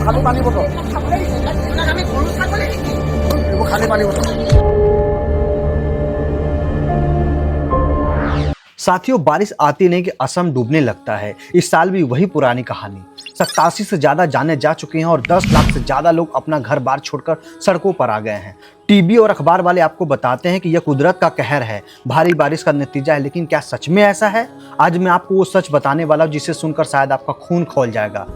खाली पानी बोतल खाली पानी बोतल। साथियों, बारिश आती नहीं कि असम डूबने लगता है। इस साल भी वही पुरानी कहानी। 87 से ज्यादा जाने जा चुकी हैं और 10 लाख से ज्यादा लोग अपना घर बार छोड़कर सड़कों पर आ गए हैं। टीवी और अखबार वाले आपको बताते हैं कि यह कुदरत का कहर है, भारी बारिश का नतीजा है, लेकिन क्या सच में ऐसा है? आज मैं आपको वो सच बताने वाला हूं जिसे सुनकर शायद आपका खून खौल जाएगा।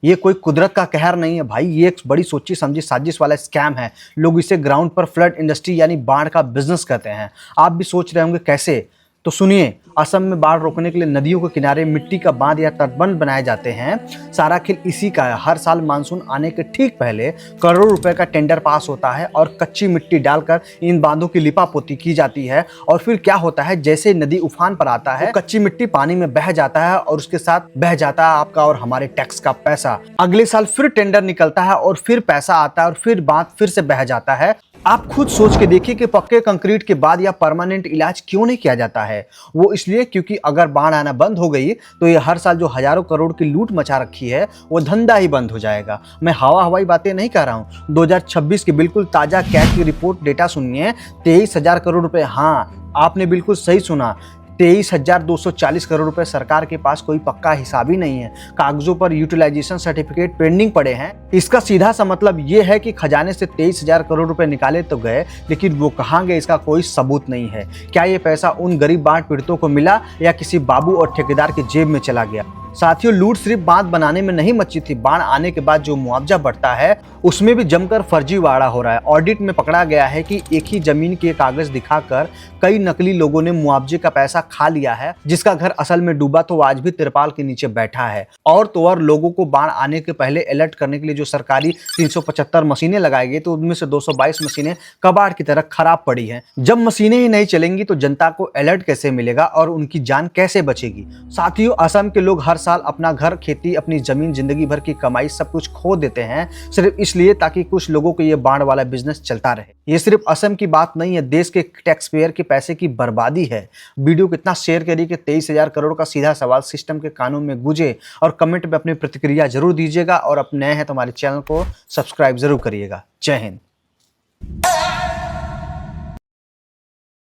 ये कोई कुदरत का कहर नहीं है भाई, ये एक बड़ी सोची समझी साजिश वाला स्कैम है। लोग इसे ग्राउंड पर फ्लड इंडस्ट्री यानी बाढ़ का बिजनेस कहते हैं। आप भी सोच रहे होंगे कैसे, तो सुनिए। असम में बाढ़ रोकने के लिए नदियों के किनारे मिट्टी का बांध या तटबंध बनाए जाते हैं। सारा खेल इसी का है। हर साल मानसून आने के ठीक पहले करोड़ों रुपए का टेंडर पास होता है और कच्ची मिट्टी डालकर इन बांधों की लिपापोती की जाती है। और फिर क्या होता है, जैसे नदी उफान पर आता है, कच्ची मिट्टी पानी में बह जाता है और उसके साथ बह जाता है आपका और हमारे टैक्स का पैसा। अगले साल फिर टेंडर निकलता है और फिर पैसा आता है और फिर बांध फिर से बह जाता है। आप खुद सोच के देखिए कि पक्के कंक्रीट के बाद या परमानेंट इलाज क्यों नहीं किया जाता है। वो इसलिए क्योंकि अगर बाढ़ आना बंद हो गई तो ये हर साल जो हजारों करोड़ की लूट मचा रखी है वो धंधा ही बंद हो जाएगा। मैं हवाई बातें नहीं कर रहा हूँ। 2026 की बिल्कुल ताजा कैश की रिपोर्ट डेटा सुनिए। 23,000 करोड़ रुपए। हाँ, आपने बिल्कुल सही सुना, 23,240 करोड़ रुपए सरकार के पास कोई पक्का हिसाब ही नहीं है। कागजों पर यूटिलाइजेशन सर्टिफिकेट पेंडिंग पड़े हैं। इसका सीधा सा मतलब ये है कि खजाने से 23,000 करोड़ रुपए निकाले तो गए, लेकिन वो कहाँ गए इसका कोई सबूत नहीं है। क्या ये पैसा उन गरीब बाढ़ पीड़ितों को मिला या किसी बाबू और ठेकेदार की जेब में चला गया? साथियों, लूट सिर्फ बांध बनाने में नहीं मची थी। बाढ़ आने के बाद जो मुआवजा बढ़ता है उसमें भी जमकर फर्जीवाड़ा हो रहा है। ऑडिट में पकड़ा गया है कि एक ही जमीन के कागज दिखाकर कई नकली लोगों ने मुआवजे का पैसा खा लिया है। जिसका घर असल में डूबा तो आज भी तिरपाल के नीचे बैठा है। और तो और लोगों को बाढ़ आने के पहले अलर्ट करने के लिए जो सरकारी 375 मशीनें लगाई गई तो उनमें से 222 मशीनें कबाड़ की तरह खराब पड़ी हैं। जब मशीनें ही नहीं चलेंगी तो जनता को अलर्ट कैसे मिलेगा और उनकी जान कैसे बचेगी? साथियों, असम के लोग हर साल अपना घर, खेती, अपनी जमीन, जिंदगी भर की कमाई सब कुछ खो देते हैं सिर्फ इसलिए ताकि कुछ लोगों को ये बाढ़ वाला बिजनेस चलता रहे। ये सिर्फ असम की बात नहीं है, देश के टैक्स पेयर के पैसे की बर्बादी है। वीडियो कितना शेयर करिए कि 23,000 करोड़ का सीधा सवाल सिस्टम के कानों में गूंजे। और कमेंट में अपनी प्रतिक्रिया जरूर दीजिएगा और अब नए हैं तो हमारे चैनल को सब्सक्राइब जरूर करिएगा। जय हिंद।